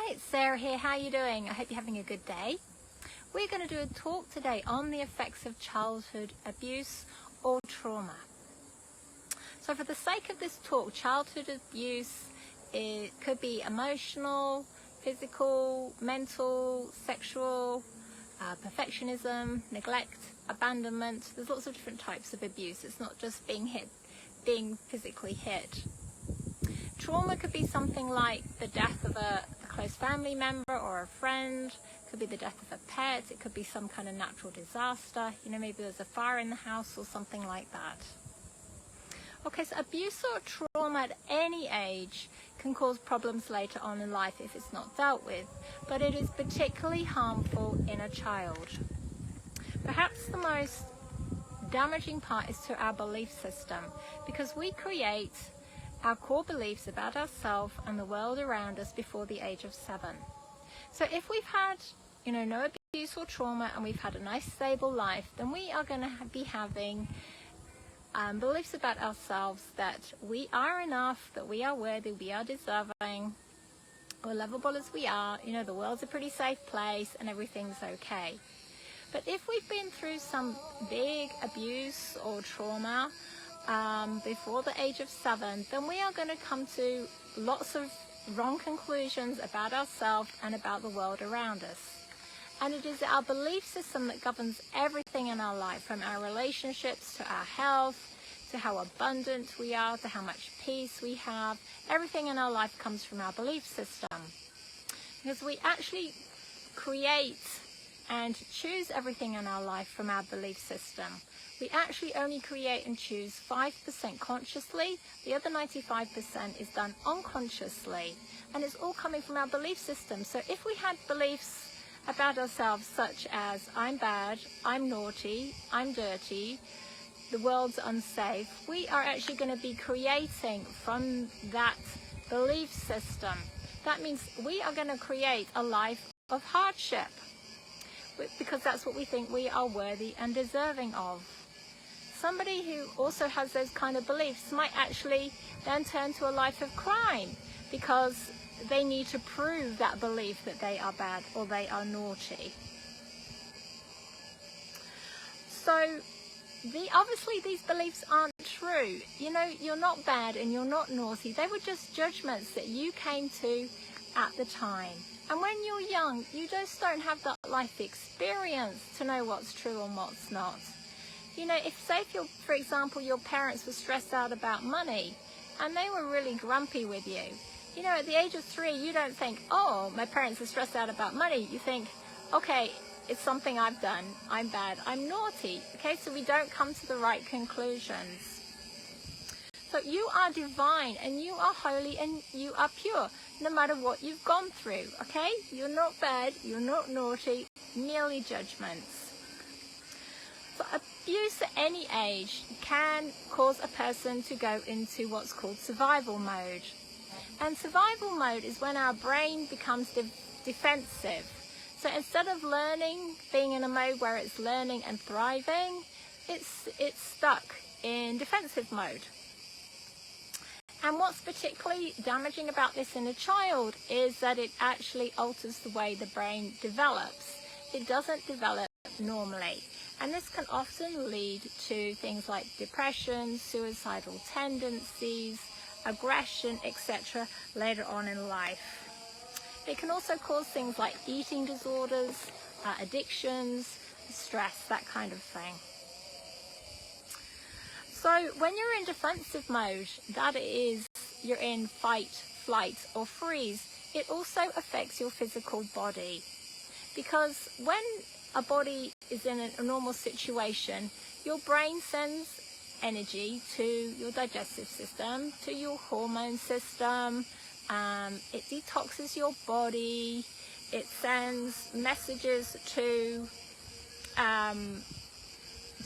Hi, it's Sarah here. How are you doing? I hope you're having a good day. We're going to do a talk today on the effects of childhood abuse or trauma. So for the sake of this talk, childhood abuse, it could be emotional, physical, mental, sexual, perfectionism, neglect, abandonment. There's lots of different types of abuse. It's not just being physically hit. Trauma could be something like the death of a close family member or a friend. It could be the death of a pet. It could be some kind of natural disaster. Maybe there's a fire in the house or something like that. Okay, so abuse or trauma at any age can cause problems later on in life if it's not dealt with, but it is particularly harmful in a child. Perhaps the most damaging part is to our belief system, because we create our core beliefs about ourselves and the world around us before the age of 7. So if we've had, no abuse or trauma and we've had a nice stable life, then we are going to be having beliefs about ourselves that we are enough, that we are worthy, we are deserving, we're lovable as we are, the world's a pretty safe place and everything's okay. But if we've been through some big abuse or trauma before the age of 7, then we are going to come to lots of wrong conclusions about ourselves and about the world around us. And it is our belief system that governs everything in our life, from our relationships to our health, to how abundant we are, to how much peace we have. Everything in our life comes from our belief system. Because we actually create and choose everything in our life from our belief system. We actually only create and choose 5% consciously. The other 95% is done unconsciously. And it's all coming from our belief system. So if we had beliefs about ourselves such as, I'm bad, I'm naughty, I'm dirty, the world's unsafe, we are actually going to be creating from that belief system. That means we are going to create a life of hardship, because that's what we think we are worthy and deserving of. Somebody who also has those kind of beliefs might actually then turn to a life of crime, because they need to prove that belief that they are bad or they are naughty. So obviously these beliefs aren't true. You're not bad and you're not naughty. They were just judgments that you came to at the time. And when you're young, you just don't have that life experience to know what's true and what's not. For example, your parents were stressed out about money and they were really grumpy with you. At the age of 3, you don't think, oh, my parents are stressed out about money. You think, okay, it's something I've done. I'm bad. I'm naughty. Okay, so we don't come to the right conclusions. So you are divine and you are holy and you are pure, no matter what you've gone through. Okay, you're not bad. You're not naughty. Merely judgments. So abuse at any age can cause a person to go into what's called survival mode. And survival mode is when our brain becomes defensive. So instead of learning, being in a mode where it's learning and thriving, it's stuck in defensive mode. And what's particularly damaging about this in a child is that it actually alters the way the brain develops. It doesn't develop normally. And this can often lead to things like depression, suicidal tendencies, aggression, etc. later on in life. It can also cause things like eating disorders, addictions, stress, that kind of thing. So when you're in defensive mode, that is, you're in fight, flight or freeze, it also affects your physical body. Because when a body is in a normal situation, your brain sends energy to your digestive system, to your hormone system. It detoxes your body. It sends messages to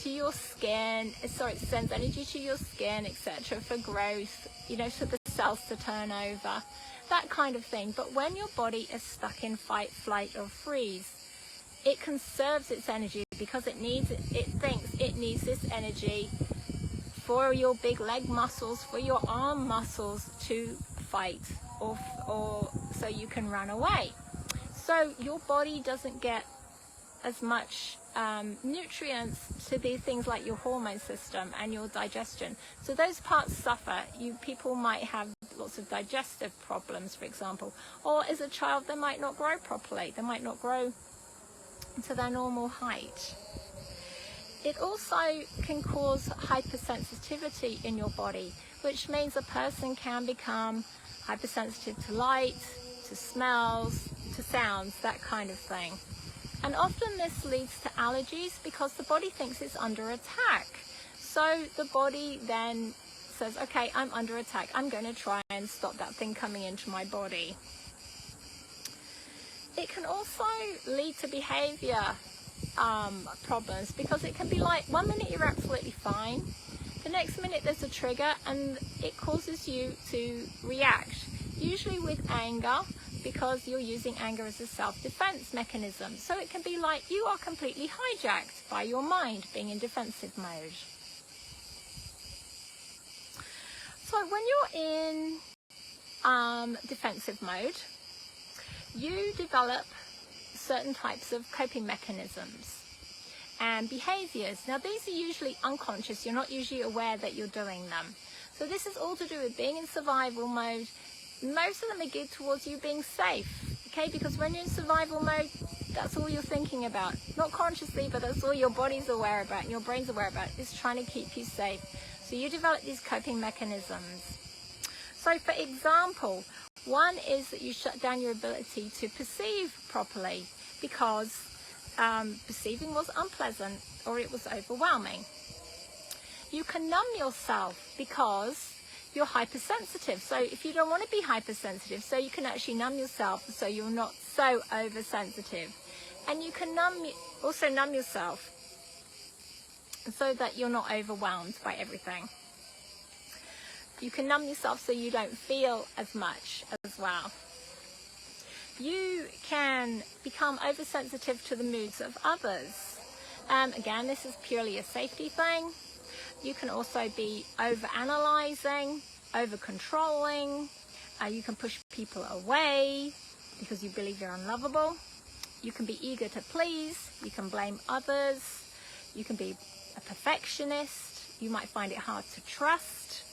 your skin. It sends energy to your skin, etc., for growth. For the cells to turn over, that kind of thing. But when your body is stuck in fight, flight, or freeze, it conserves its energy because it thinks it needs this energy for your big leg muscles, for your arm muscles to fight or so you can run away. So your body doesn't get as much nutrients to these things like your hormone system and your digestion. So those parts suffer. People might have lots of digestive problems, for example, or as a child they might not grow properly. They might not grow to their normal height. It also can cause hypersensitivity in your body, which means a person can become hypersensitive to light, to smells, to sounds, that kind of thing. And often this leads to allergies because the body thinks it's under attack. So the body then says, okay, I'm under attack. I'm going to try and stop that thing coming into my body. It can also lead to behavior problems, because it can be like 1 minute you're absolutely fine, the next minute there's a trigger and it causes you to react, usually with anger, because you're using anger as a self-defense mechanism. So it can be like you are completely hijacked by your mind being in defensive mode. So when you're in defensive mode, you develop certain types of coping mechanisms and behaviors. Now these are usually unconscious. You're not usually aware that you're doing them. So this is all to do with being in survival mode. Most of them are geared towards you being safe, okay? Because when you're in survival mode, that's all you're thinking about. Not consciously, but that's all your body's aware about and your brain's aware about, is trying to keep you safe. So you develop these coping mechanisms. So for example, one is that you shut down your ability to perceive properly because perceiving was unpleasant or it was overwhelming. You can numb yourself because you're hypersensitive. So if you don't want to be hypersensitive, so you can actually numb yourself so you're not so oversensitive. And you can also numb yourself so that you're not overwhelmed by everything. You can numb yourself so you don't feel as much as well. You can become oversensitive to the moods of others. Again, this is purely a safety thing. You can also be over-analyzing, over-controlling. You can push people away because you believe you're unlovable. You can be eager to please. You can blame others. You can be a perfectionist. You might find it hard to trust.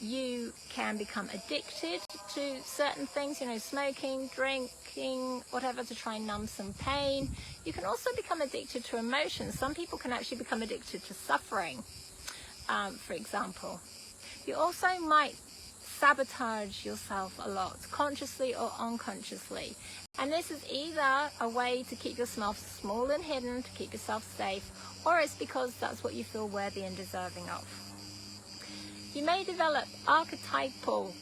You can become addicted to certain things, smoking, drinking, whatever, to try and numb some pain. You can also become addicted to emotions. Some people can actually become addicted to suffering, for example. You also might sabotage yourself a lot, consciously or unconsciously. And this is either a way to keep yourself small and hidden, to keep yourself safe, or it's because that's what you feel worthy and deserving of. You may develop archetypal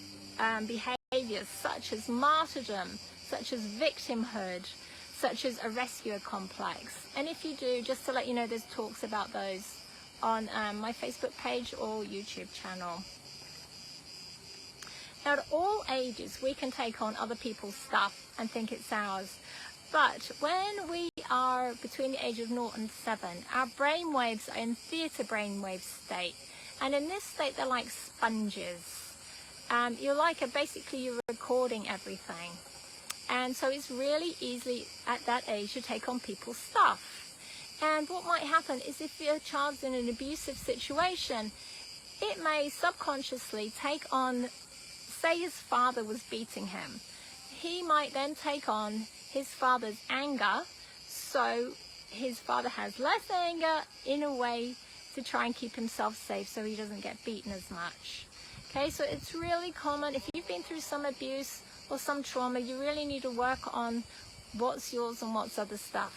behaviors such as martyrdom, such as victimhood, such as a rescuer complex. And if you do, just to let you know, there's talks about those on my Facebook page or YouTube channel. Now, at all ages, we can take on other people's stuff and think it's ours. But when we are between the age of 0 and 7, our brain waves are in theta brainwave state. And in this state, they're like sponges. Basically you're recording everything. And so it's really easy at that age to take on people's stuff. And what might happen is if your child's in an abusive situation, it may subconsciously take on, say his father was beating him. He might then take on his father's anger, so his father has less anger in a way to try and keep himself safe so he doesn't get beaten as much. Okay, so it's really common. If you've been through some abuse or some trauma, you really need to work on what's yours and what's other stuff,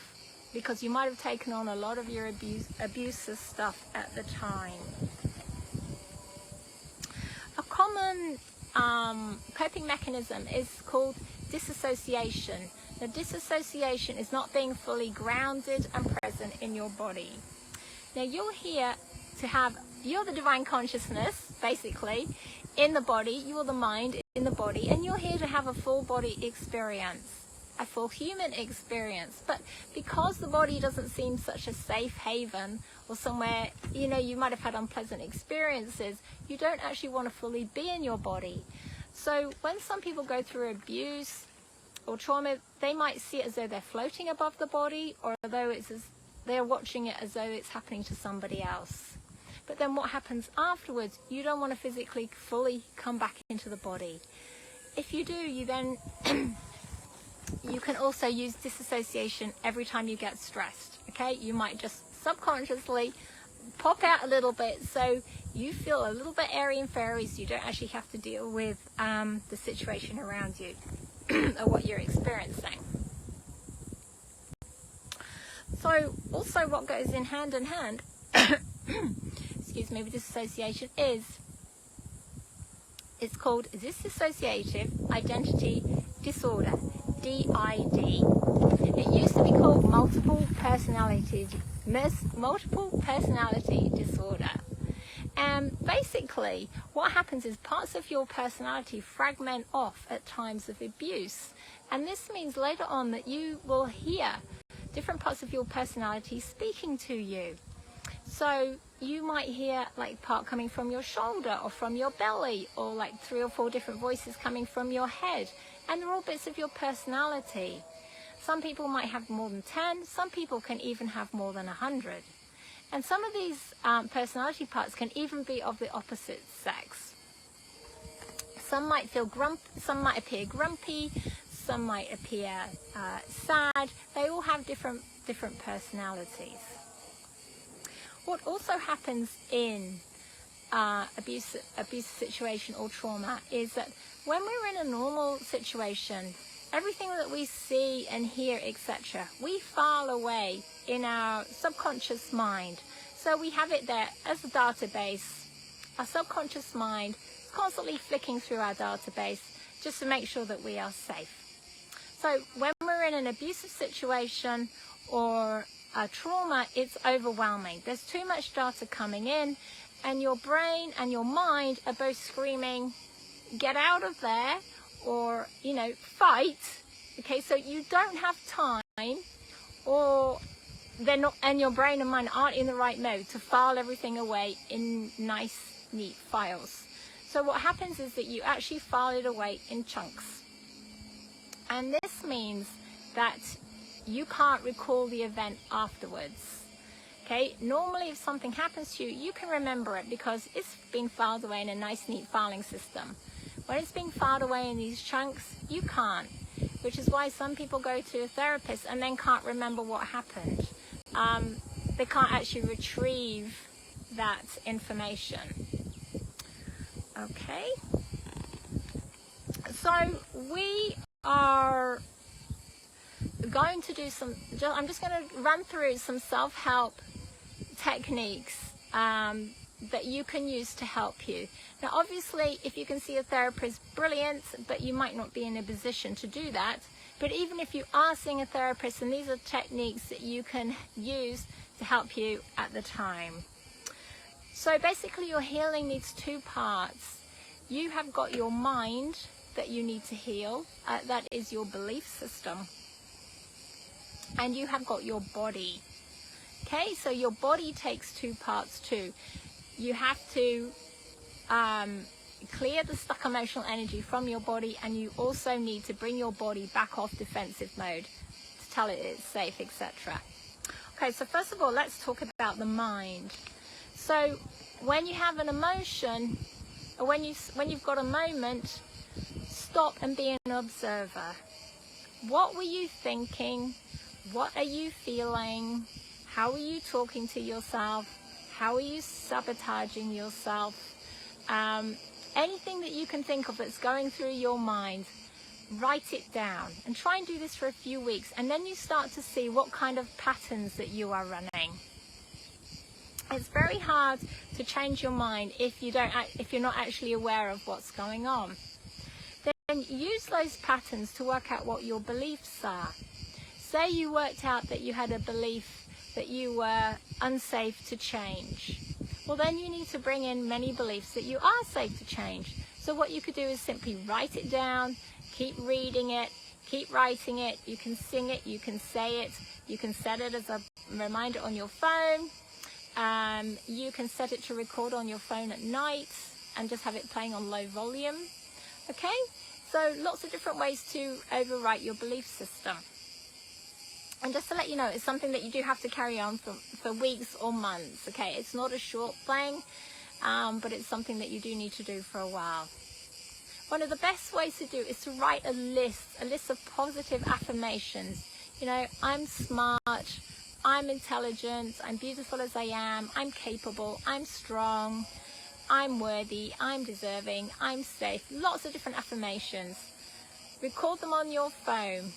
because you might have taken on a lot of your abusive stuff at the time. A common coping mechanism is called disassociation. Now, disassociation is not being fully grounded and present in your body. Now, you're here to you're the divine consciousness, basically, in the body. You're the mind in the body, and you're here to have a full body experience, a full human experience. But because the body doesn't seem such a safe haven, or somewhere, you might have had unpleasant experiences, you don't actually want to fully be in your body. So when some people go through abuse or trauma, they might see it as though they're floating above the body, or they're watching it as though it's happening to somebody else. But then what happens afterwards, you don't want to physically fully come back into the body. If you do, you then you can also use disassociation every time you get stressed. Okay, you might just subconsciously pop out a little bit so you feel a little bit airy and fairy, so you don't actually have to deal with the situation around you or what you're experiencing. So also what goes in hand excuse me, with disassociation is, it's called dissociative identity disorder, DID. It used to be called multiple personality disorder. And basically what happens is parts of your personality fragment off at times of abuse, and this means later on that you will hear different parts of your personality speaking to you. So you might hear like part coming from your shoulder or from your belly, or like 3 or 4 different voices coming from your head, and they're all bits of your personality. Some people might have more than 10, some people can even have more than 100. And some of these personality parts can even be of the opposite sex. Some might feel grumpy, some might appear grumpy, some might appear sad. They all have different personalities. What also happens in abuse situation or trauma is that when we're in a normal situation, everything that we see and hear, etc., we file away in our subconscious mind. So we have it there as a database. Our subconscious mind is constantly flicking through our database just to make sure that we are safe. So when we're in an abusive situation or a trauma, it's overwhelming. There's too much data coming in, and your brain and your mind are both screaming, get out of there, or, you know, fight. Okay, so you don't have time, or they're not, and your brain and mind aren't in the right mode to file everything away in nice, neat files. So what happens is that you actually file it away in chunks. And this means that you can't recall the event afterwards. Okay, normally if something happens to you, you can remember it because it's being filed away in a nice, neat filing system. When it's being filed away in these chunks, you can't, which is why some people go to a therapist and then can't remember what happened. They can't actually retrieve that information. Okay, so we are going to do I'm just going to run through some self-help techniques that you can use to help you. Now obviously if you can see a therapist, brilliant, but you might not be in a position to do that. But even if you are seeing a therapist, and these are techniques that you can use to help you at the time. So basically your healing needs 2 parts. You have got your mind that you need to heal, that is your belief system, and you have got your body. Okay, so your body takes 2 parts too. You have to clear the stuck emotional energy from your body, and you also need to bring your body back off defensive mode to tell it it's safe, etc. Okay, so first of all, let's talk about the mind. So when you have an emotion, or when you've got a moment, stop and be an observer. What were you thinking? What are you feeling? How are you talking to yourself? How are you sabotaging yourself? Anything that you can think of that's going through your mind, write it down and try and do this for a few weeks, and then you start to see what kind of patterns that you are running. It's very hard to change your mind if you're not actually aware of what's going on. Then use those patterns to work out what your beliefs are. Say you worked out that you had a belief that you were unsafe to change. Well, then you need to bring in many beliefs that you are safe to change. So what you could do is simply write it down, keep reading it, keep writing it. You can sing it, you can say it, you can set it as a reminder on your phone. You can set it to record on your phone at night and just have it playing on low volume. Okay, so lots of different ways to overwrite your belief system. And just to let you know, it's something that you do have to carry on for weeks or months. Okay, it's not a short thing, but it's something that you do need to do for a while. One of the best ways to do is to write a list of positive affirmations. You know, I'm smart, I'm intelligent, I'm beautiful as I am, I'm capable, I'm strong, I'm worthy, I'm deserving, I'm safe. Lots of different affirmations. Record them on your phone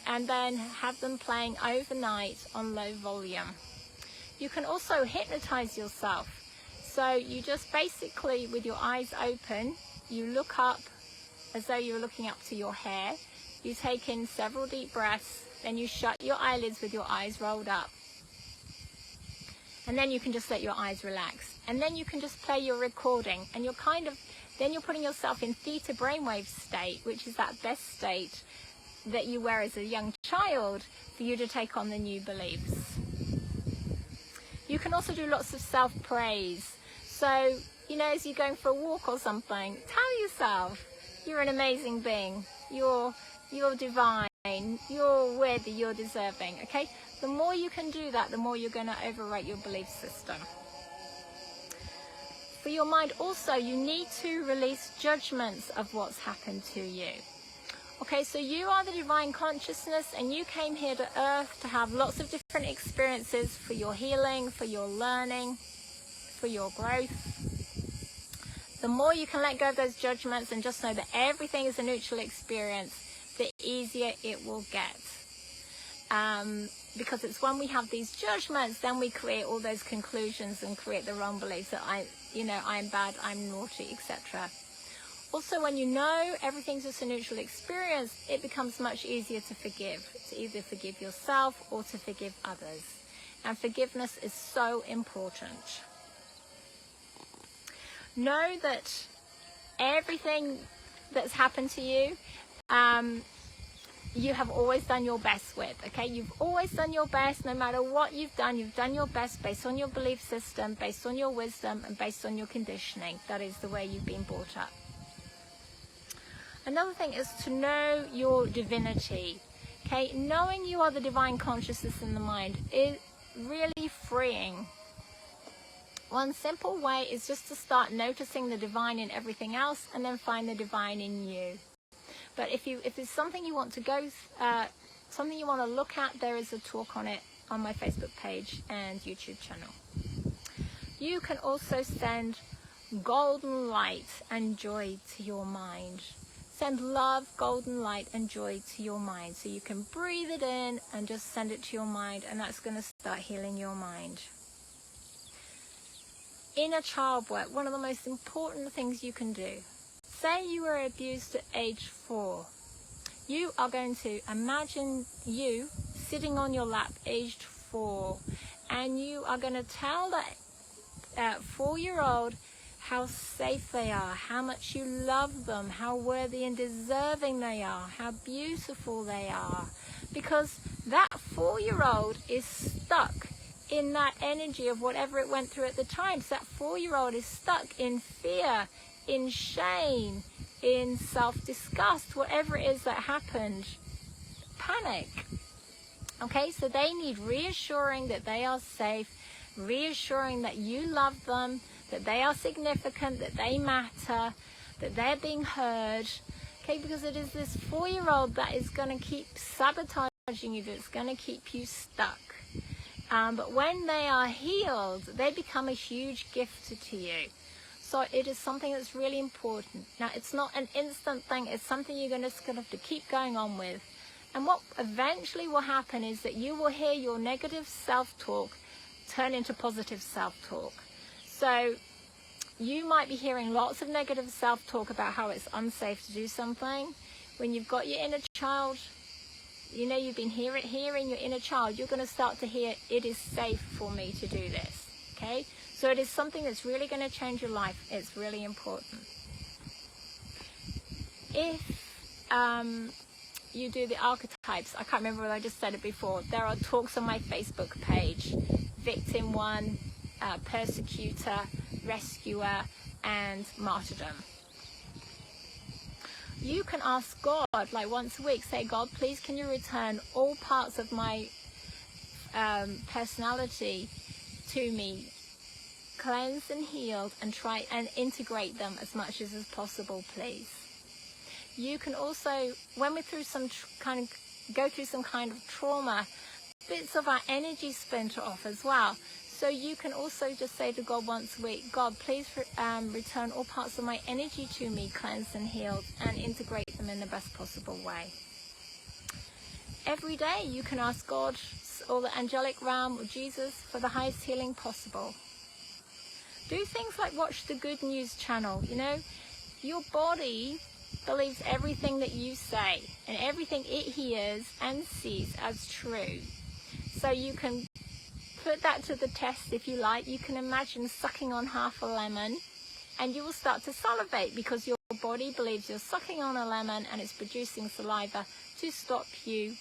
and then have them playing overnight on low volume. You can also hypnotize yourself. So you just basically, with your eyes open, you look up as though you're looking up to your hair. You take in several deep breaths, then you shut your eyelids with your eyes rolled up. And then you can just let your eyes relax. And then you can just play your recording, and then you're putting yourself in theta brainwave state, which is that best state that you were as a young child for you to take on the new beliefs. You can also do lots of self-praise. So, you know, as you're going for a walk or something, tell yourself, you're an amazing being, you're divine, you're worthy, you're deserving, okay? The more you can do that, the more you're going to overwrite your belief system. For your mind also, you need to release judgments of what's happened to you. Okay, so you are the divine consciousness, and you came here to earth to have lots of different experiences for your healing, for your learning, for your growth. The more you can let go of those judgments and just know that everything is a neutral experience, the easier it will get. Because it's when we have these judgments, then we create all those conclusions and create the wrong beliefs that I'm bad, I'm naughty, etc. Also, when you know everything's just a neutral experience, it becomes much easier to forgive. To either forgive yourself or to forgive others. And forgiveness is so important. Know that everything that's happened to you, you have always done your best with, okay? You've always done your best. No matter what you've done your best based on your belief system, based on your wisdom, and based on your conditioning. That is the way you've been brought up. Another thing is to know your divinity, okay? Knowing you are the divine consciousness in the mind is really freeing. One simple way is just to start noticing the divine in everything else, and then find the divine in you. But if it's something you want to something you want to look at, there is a talk on it on my Facebook page and YouTube channel. You can also send golden light and joy to your mind. Send love, golden light and joy to your mind. So you can breathe it in and just send it to your mind, and that's going to start healing your mind. Inner child work, one of the most important things you can do. Say you were abused at age 4. You are going to imagine you sitting on your lap aged 4, and you are going to tell that 4-year-old how safe they are, how much you love them, how worthy and deserving they are, how beautiful they are. Because that 4-year-old is stuck in that energy of whatever it went through at the time. So that 4-year-old is stuck in fear, in shame, in self-disgust, whatever it is that happened, panic. Okay, so they need reassuring that they are safe, reassuring that you love them, that they are significant, that they matter, that they're being heard. Okay, because it is this 4-year-old that is going to keep sabotaging you, that's going to keep you stuck. But when they are healed, they become a huge gift to you. So it is something that's really important. Now, it's not an instant thing. It's something you're going to have to keep going on with. And what eventually will happen is that you will hear your negative self-talk turn into positive self-talk. So you might be hearing lots of negative self-talk about how it's unsafe to do something. When you've got your inner child, you know, you've been hearing your inner child, you're going to start to hear, it is safe for me to do this. Okay? So it is something that's really going to change your life. It's really important. If you do the archetypes, I can't remember whether I just said it before, there are talks on my Facebook page. Victim 1, persecutor, rescuer, and martyrdom. You can ask God, like once a week, say, God, please can you return all parts of my personality to me, cleansed and healed, and try and integrate them as much as possible, please. You can also, when we're through some go through some kind of trauma, bits of our energy splinter off as well. So you can also just say to God once a week, God, please return all parts of my energy to me, cleansed and healed, and integrate them in the best possible way. Every day you can ask God or the angelic realm or Jesus for the highest healing possible. Do things like watch the Good News channel. You know, your body believes everything that you say and everything it hears and sees as true. So you can put that to the test if you like. You can imagine sucking on half a lemon and you will start to salivate because your body believes you're sucking on a lemon and it's producing saliva to stop your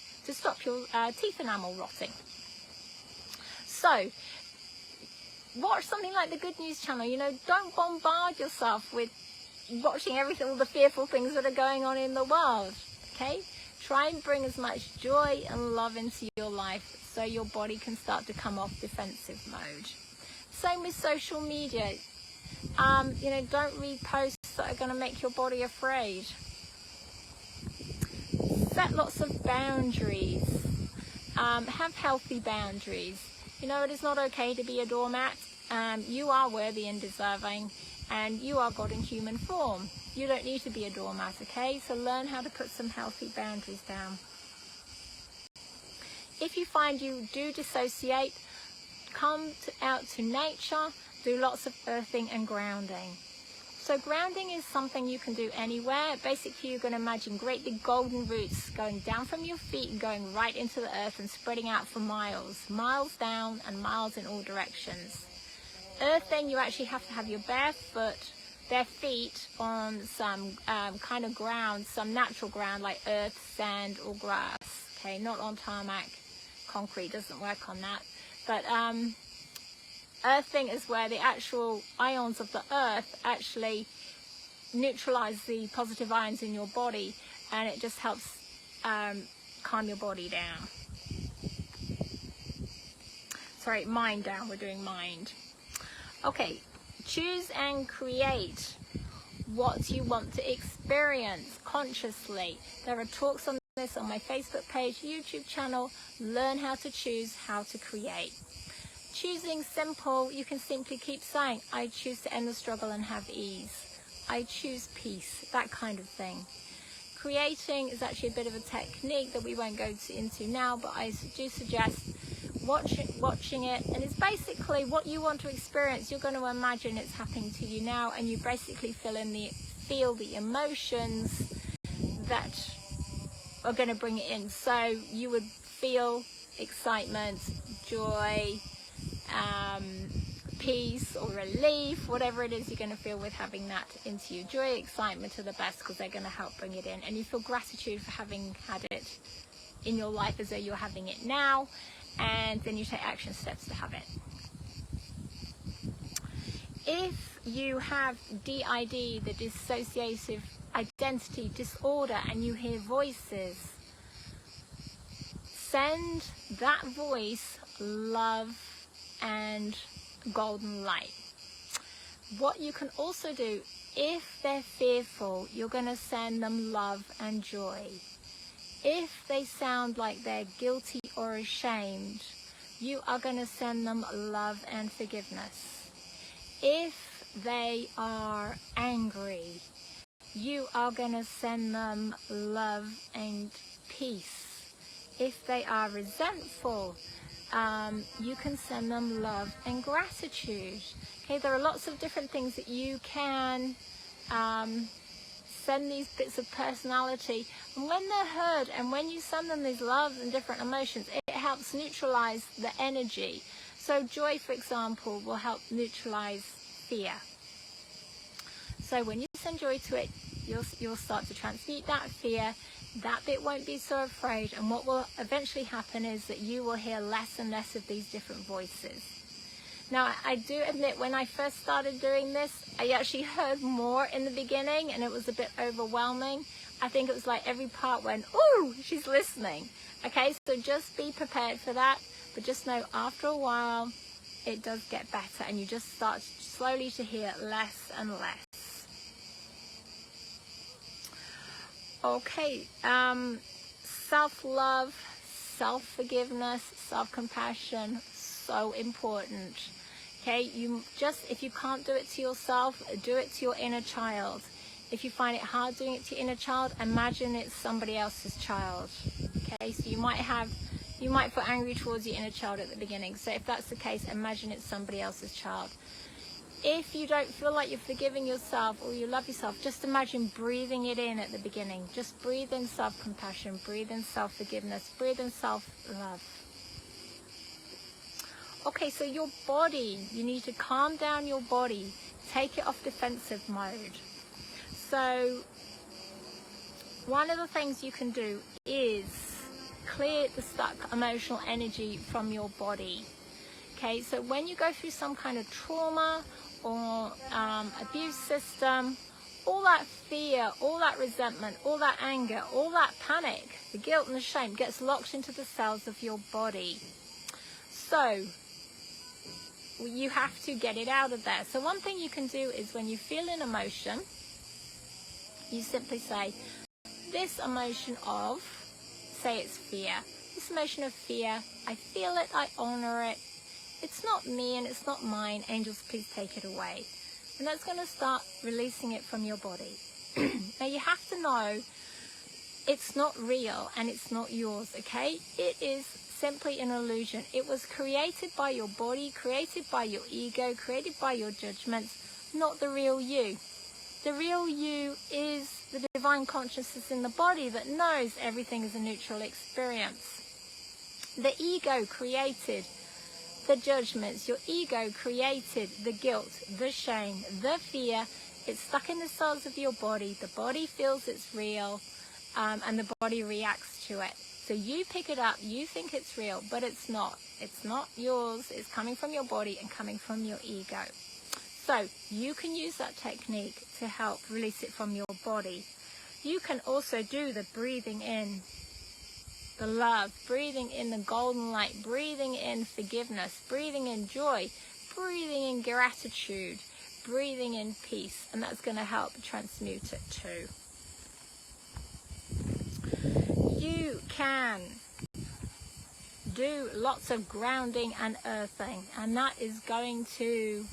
teeth enamel rotting. So watch something like the Good News channel. You know, don't bombard yourself with watching all the fearful things that are going on in the world. Okay, try and bring as much joy and love into your life so your body can start to come off defensive mode. Same with social media. You know, don't read posts that are going to make your body afraid. Set lots of boundaries. Have healthy boundaries. You know, it is not okay to be a doormat. You are worthy and deserving, and you are God in human form. You don't need to be a doormat, okay? So learn how to put some healthy boundaries down. If you find you do dissociate, come out to nature, do lots of earthing and grounding. So grounding is something you can do anywhere. Basically, you're going to imagine great big golden roots going down from your feet and going right into the earth and spreading out for miles down and miles in all directions. Earthing, you actually have to have your bare feet on some kind of ground, some natural ground like earth, sand or grass. Okay, not on tarmac. Concrete doesn't work on that. But earthing is where the actual ions of the earth actually neutralize the positive ions in your body, and it just helps calm your body down. Sorry, mind down. We're doing mind. Okay, choose and create what you want to experience consciously. There are talks on this on my Facebook page, YouTube channel. Learn how to choose, how to create. Choosing simple, you can simply keep saying, I choose to end the struggle and have ease. I choose peace, that kind of thing. Creating is actually a bit of a technique that we won't go into now, but I do suggest watching it, and it's basically what you want to experience. You're going to imagine it's happening to you now, and you basically feel the emotions that are going to bring it in. So you would feel excitement, joy, peace or relief, whatever it is you're going to feel with having that into you. Joy, excitement are the best because they're going to help bring it in, and you feel gratitude for having had it in your life as though you're having it now, and then you take action steps to have it. If you have DID, the dissociative identity disorder, and you hear voices, send that voice love and golden light. What you can also do, if they're fearful, you're going to send them love and joy. If they sound like they're guilty or ashamed, you are going to send them love and forgiveness. If they are angry, you are going to send them love and peace. If they are resentful, you can send them love and gratitude. Okay, there are lots of different things that you can send these bits of personality, and when they're heard and when you send them these loves and different emotions, it helps neutralize the energy. So joy, for example, will help neutralize fear. So when you send joy to it, you'll start to transmute that fear. That bit won't be so afraid, and what will eventually happen is that you will hear less and less of these different voices. Now, I do admit, when I first started doing this, I actually heard more in the beginning, and it was a bit overwhelming. I think it was like every part went, ooh, she's listening. Okay, so just be prepared for that, but just know after a while it does get better, and you just start slowly to hear less and less. Okay, self-love, self-forgiveness, self-compassion, so important. Okay, if you can't do it to yourself, do it to your inner child. If you find it hard doing it to your inner child, imagine it's somebody else's child. Okay, so you might feel angry towards your inner child at the beginning. So if that's the case, imagine it's somebody else's child. If you don't feel like you're forgiving yourself or you love yourself, just imagine breathing it in at the beginning. Just breathe in self-compassion, breathe in self-forgiveness, breathe in self-love. Okay, so your body, you need to calm down your body. Take it off defensive mode. So one of the things you can do is clear the stuck emotional energy from your body. Okay, so when you go through some kind of trauma or abuse system, all that fear, all that resentment, all that anger, all that panic, the guilt and the shame gets locked into the cells of your body. So you have to get it out of there. So one thing you can do is when you feel an emotion, you simply say, this emotion of, say it's fear, this emotion of fear, I feel it, I honor it, it's not me and it's not mine, angels please take it away. And that's going to start releasing it from your body. Now you have to know it's not real and it's not yours, okay? It is simply an illusion. It was created by your body, created by your ego, created by your judgments, not the real you. The real you is the divine consciousness in the body that knows everything is a neutral experience. The ego created the judgments. Your ego created the guilt, the shame, the fear. It's stuck in the cells of your body. The body feels it's real, and the body reacts to it. So you pick it up, you think it's real, but it's not. It's not yours. It's coming from your body and coming from your ego. So you can use that technique to help release it from your body. You can also do the breathing in the love, breathing in the golden light, breathing in forgiveness, breathing in joy, breathing in gratitude, breathing in peace, and that's going to help transmute it too. You can do lots of grounding and earthing, and that is going to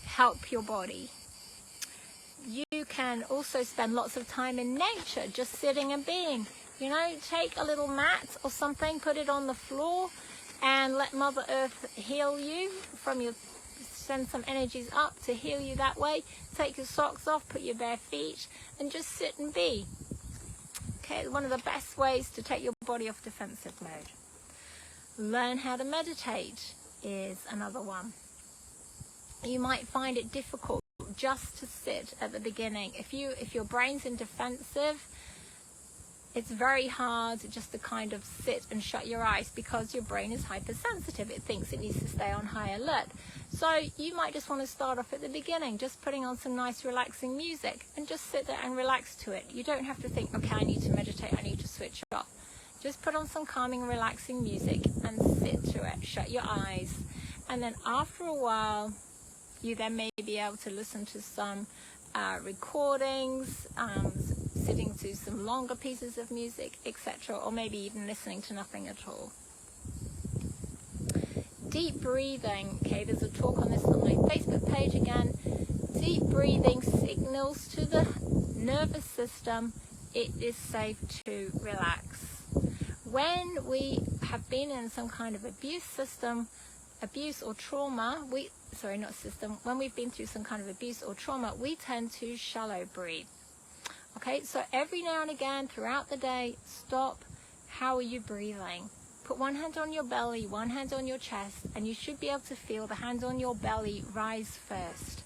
help your body. You can also spend lots of time in nature, just sitting and being. You know, take a little mat or something, put it on the floor, and let Mother Earth heal you from your, send some energies up to heal you that way. Take your socks off, put your bare feet, and just sit and be. Okay, one of the best ways to take your body off defensive mode. Learn how to meditate is another one. You might find it difficult just to sit at the beginning. If your brain's in defensive, it's very hard just to kind of sit and shut your eyes because your brain is hypersensitive. It thinks it needs to stay on high alert. So you might just want to start off at the beginning, just putting on some nice relaxing music and just sit there and relax to it. You don't have to think, okay, I need to meditate, I need to switch off. Just put on some calming, relaxing music and sit to it. Shut your eyes. And then after a while, you then may be able to listen to some recordings, sitting to some longer pieces of music, etc., or maybe even listening to nothing at all. Deep breathing, okay, there's a talk on this on my Facebook page again. Deep breathing signals to the nervous system it is safe to relax. When we have been in some kind of abuse or trauma, when we've been through some kind of abuse or trauma, we tend to shallow breathe. Okay, so every now and again throughout the day, stop. How are you breathing? Put one hand on your belly, one hand on your chest, and you should be able to feel the hand on your belly rise first.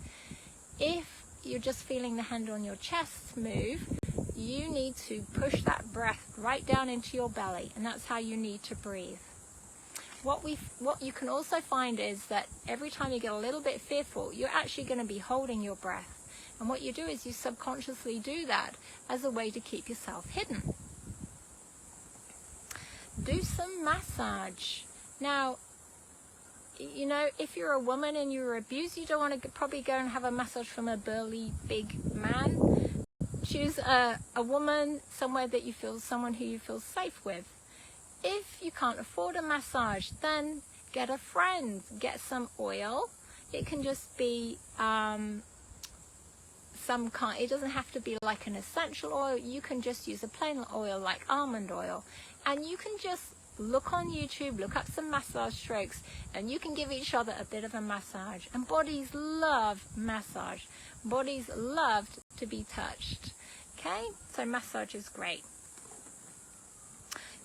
If you're just feeling the hand on your chest move, you need to push that breath right down into your belly, and that's how you need to breathe. What you can also find is that every time you get a little bit fearful, you're actually going to be holding your breath. And what you do is you subconsciously do that as a way to keep yourself hidden. Do some massage. Now, you know, if you're a woman and you're abused, you don't want to probably go and have a massage from a burly, big man. Choose a woman, somewhere that you feel, someone who you feel safe with. If you can't afford a massage, then get a friend, get some oil. It can just be some kind, it doesn't have to be like an essential oil. You can just use a plain oil like almond oil. And you can just look on YouTube, look up some massage strokes, and you can give each other a bit of a massage. And bodies love massage. Bodies love to be touched. Okay, so massage is great.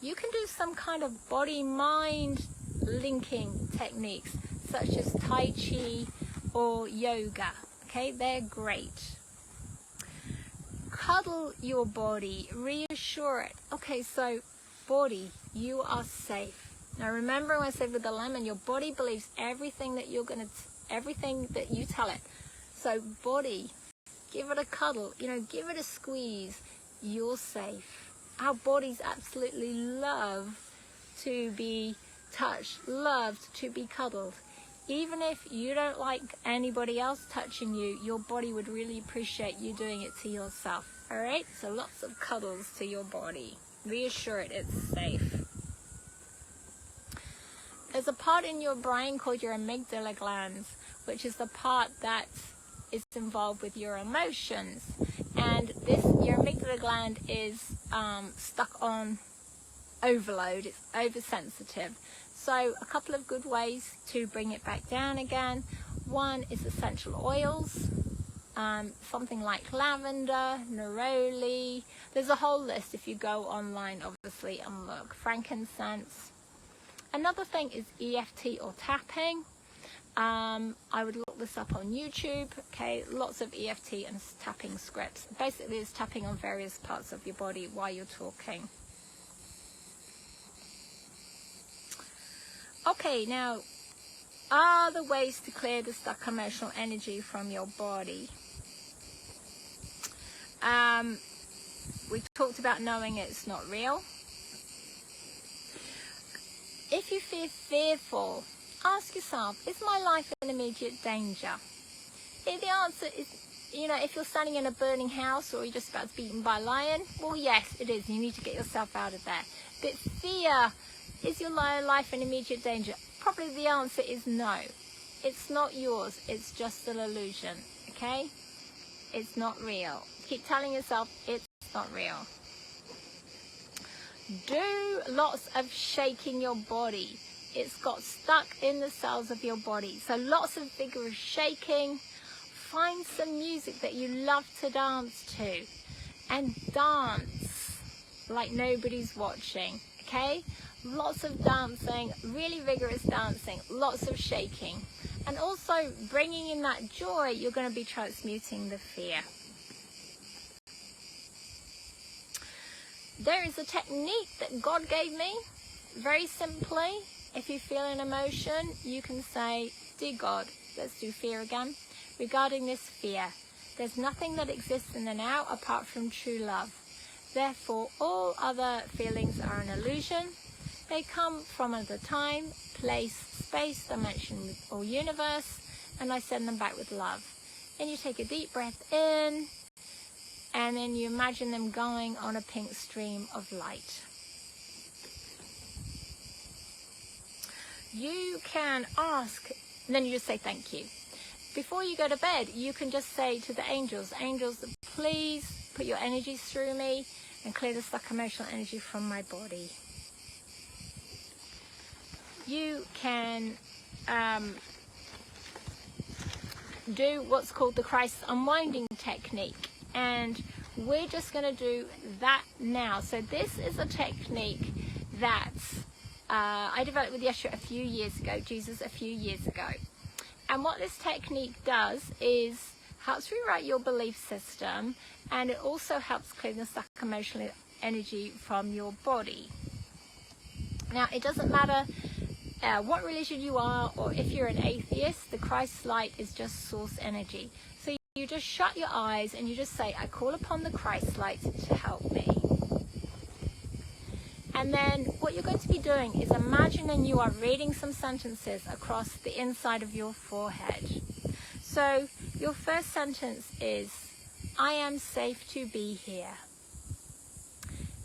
You can do some kind of body-mind linking techniques, such as Tai Chi or yoga. Okay, they're great. Cuddle your body, reassure it. Okay, so body, you are safe. Now remember when I said with the lemon, your body believes everything that everything that you tell it. So body, give it a cuddle, you know, give it a squeeze. You're safe. Our bodies absolutely love to be touched, loved to be cuddled. Even if you don't like anybody else touching you, your body would really appreciate you doing it to yourself. All right, so lots of cuddles to your body. Reassure it it's safe. There's a part in your brain called your amygdala glands, which is the part that is involved with your emotions. And your amygdala gland is stuck on overload. It's oversensitive. So a couple of good ways to bring it back down again. One is essential oils, something like lavender, neroli. There's a whole list if you go online, obviously, and look. Frankincense. Another thing is EFT or tapping. I would look this up on YouTube. Okay, lots of EFT and tapping scripts. Basically, it's tapping on various parts of your body while you're talking. Okay, now, other ways to clear the stuck emotional energy from your body. We talked about knowing it's not real. If you feel fearful, ask yourself, is my life in immediate danger? If the answer is, you know, if you're standing in a burning house or you're just about to be eaten by a lion, well, yes, it is. You need to get yourself out of there. But fear, is your life in immediate danger? Probably the answer is no. It's not yours. It's just an illusion, okay? It's not real. Keep telling yourself it's not real. Do lots of shaking your body. It's got stuck in the cells of your body. So lots of vigorous shaking. Find some music that you love to dance to. And dance like nobody's watching, okay? Lots of dancing, really vigorous dancing, lots of shaking. And also bringing in that joy, you're going to be transmuting the fear. There is a technique that God gave me, very simply. If you feel an emotion, you can say, dear God, let's do fear again. Regarding this fear, there's nothing that exists in the now apart from true love. Therefore, all other feelings are an illusion. They come from another time, place, space, dimension, or universe, and I send them back with love. And you take a deep breath in, and then you imagine them going on a pink stream of light. You can ask, and then you just say thank you. Before you go to bed, you can just say to the angels, angels, please put your energies through me and clear the stuck emotional energy from my body. You can do what's called the Christ unwinding technique, and we're just going to do that now. So this is a technique that I developed with Yeshua a few years ago, Jesus a few years ago. And what this technique does is helps rewrite your belief system, and it also helps clear the stuck emotional energy from your body. Now, it doesn't matter what religion you are, or if you're an atheist, the Christ light is just source energy. So you just shut your eyes and you just say, I call upon the Christ light to help me. And then what you're going to be doing is imagining you are reading some sentences across the inside of your forehead. So your first sentence is, I am safe to be here.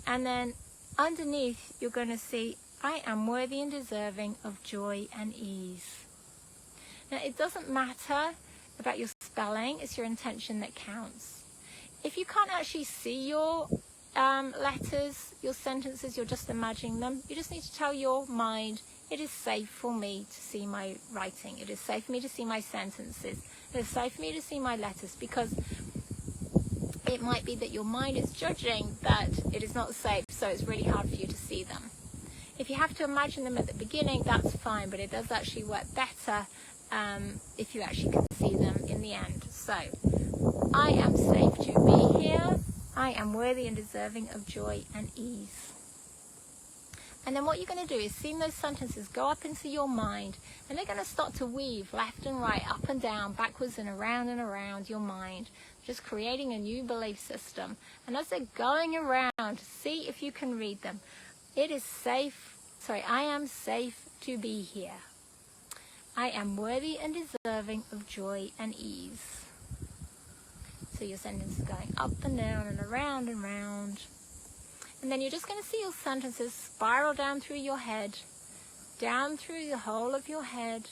And then underneath you're going to see, I am worthy and deserving of joy and ease. Now it doesn't matter about your spelling, it's your intention that counts. If you can't actually see your letters, your sentences, you're just imagining them, you just need to tell your mind, it is safe for me to see my writing, it is safe for me to see my sentences, it is safe for me to see my letters, because it might be that your mind is judging that it is not safe, so it's really hard for you to see them. If you have to imagine them at the beginning, that's fine, but it does actually work better if you actually can see them in the end. So, I am safe to be here. I am worthy and deserving of joy and ease. And then what you're going to do is see those sentences go up into your mind, and they're going to start to weave left and right, up and down, backwards and around your mind, just creating a new belief system. And as they're going around, see if you can read them. I am safe to be here. I am worthy and deserving of joy and ease. So your sentence is going up and down and around and round. And then you're just going to see your sentences spiral down through your head, down through the whole of your head,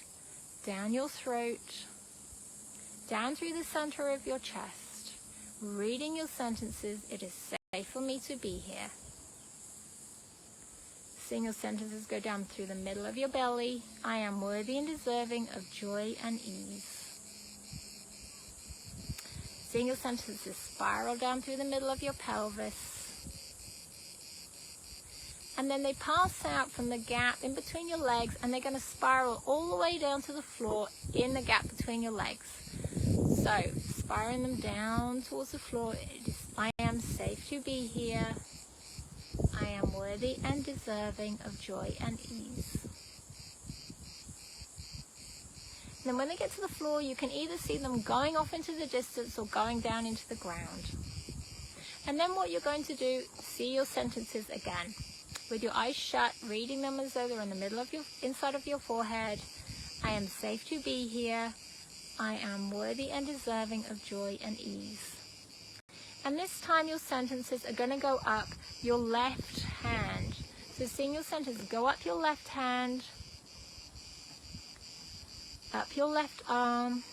down your throat, down through the center of your chest. Reading your sentences, it is safe for me to be here. Seeing your sentences go down through the middle of your belly. I am worthy and deserving of joy and ease. Seeing your sentences spiral down through the middle of your pelvis. And then they pass out from the gap in between your legs, and they're going to spiral all the way down to the floor in the gap between your legs. So, spiraling them down towards the floor. I am safe to be here. I am worthy and deserving of joy and ease. And then when they get to the floor, you can either see them going off into the distance or going down into the ground. And then what you're going to do, see your sentences again. With your eyes shut, reading them as though they're in the middle of inside of your forehead. I am safe to be here. I am worthy and deserving of joy and ease. And this time your sentences are going to go up your left hand. So seeing your sentences go up your left hand, up your left arm,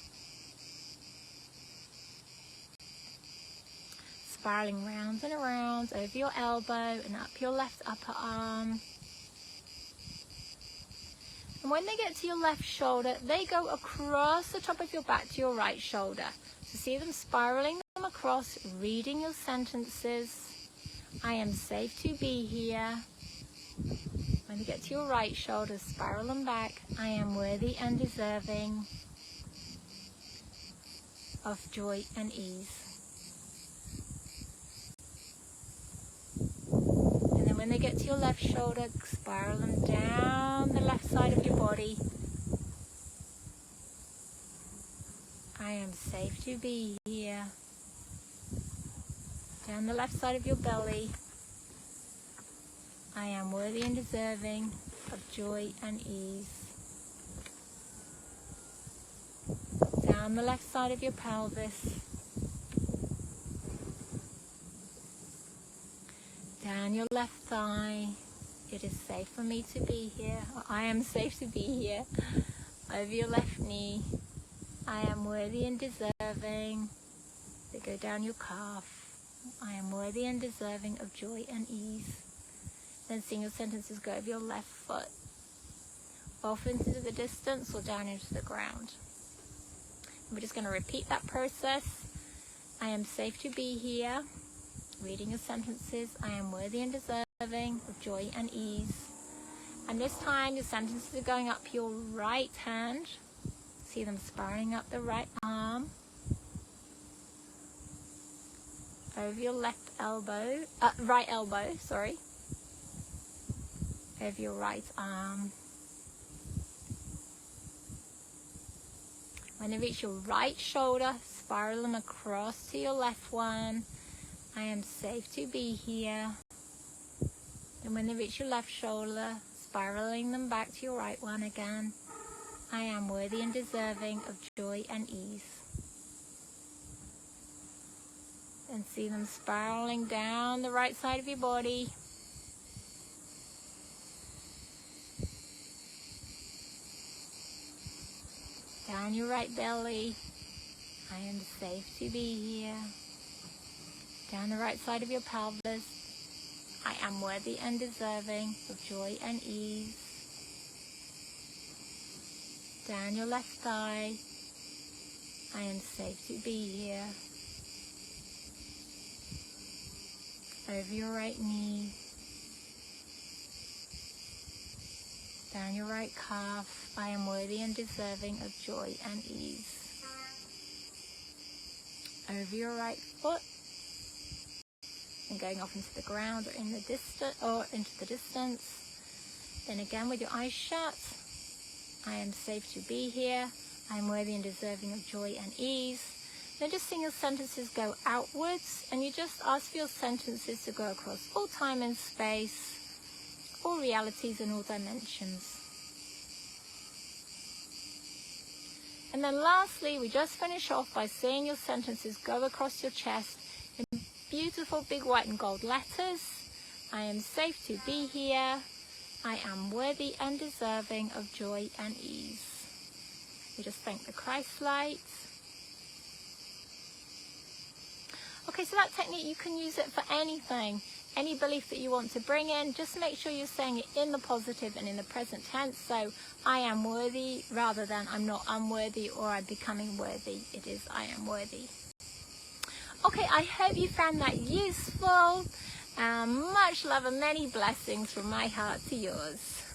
spiraling round and around over your elbow and up your left upper arm. And when they get to your left shoulder, they go across the top of your back to your right shoulder. So see them spiraling them across, reading your sentences. I am safe to be here. When you get to your right shoulder, spiral them back. I am worthy and deserving of joy and ease. And then when they get to your left shoulder, spiral them down the left side of your body. I am safe to be here. Down the left side of your belly. I am worthy and deserving of joy and ease. Down the left side of your pelvis. Down your left thigh. It is safe for me to be here. Or I am safe to be here. Over your left knee. I am worthy and deserving. They go down your calf. I am worthy and deserving of joy and ease. Then seeing your sentences go over your left foot, off into the distance or down into the ground. We're just going to repeat that process. I am safe to be here. Reading your sentences. I am worthy and deserving of joy and ease. And this time your sentences are going up your right hand. See them spiraling up the right arm. Over your left elbow, right elbow, sorry. Over your right arm. When they reach your right shoulder, spiral them across to your left one. I am safe to be here. And when they reach your left shoulder, spiraling them back to your right one again. I am worthy and deserving of joy and ease. And see them spiraling down the right side of your body. Down your right belly. I am safe to be here. Down the right side of your pelvis. I am worthy and deserving of joy and ease. Down your left thigh. I am safe to be here. Over your right knee. Down your right calf. I am worthy and deserving of joy and ease. Over your right foot. And going off into the ground or in the into the distance. Then again with your eyes shut. I am safe to be here. I am worthy and deserving of joy and ease. Then just sing your sentences go outwards, and you just ask for your sentences to go across all time and space, all realities and all dimensions. And then lastly, we just finish off by seeing your sentences go across your chest in beautiful big white and gold letters. I am safe to be here. I am worthy and deserving of joy and ease. We just thank the Christ light. Okay, so that technique, you can use it for anything, any belief that you want to bring in. Just make sure you're saying it in the positive and in the present tense. So I am worthy rather than I'm not unworthy or I'm becoming worthy. It is I am worthy. Okay, I hope you found that useful. Much love and many blessings from my heart to yours.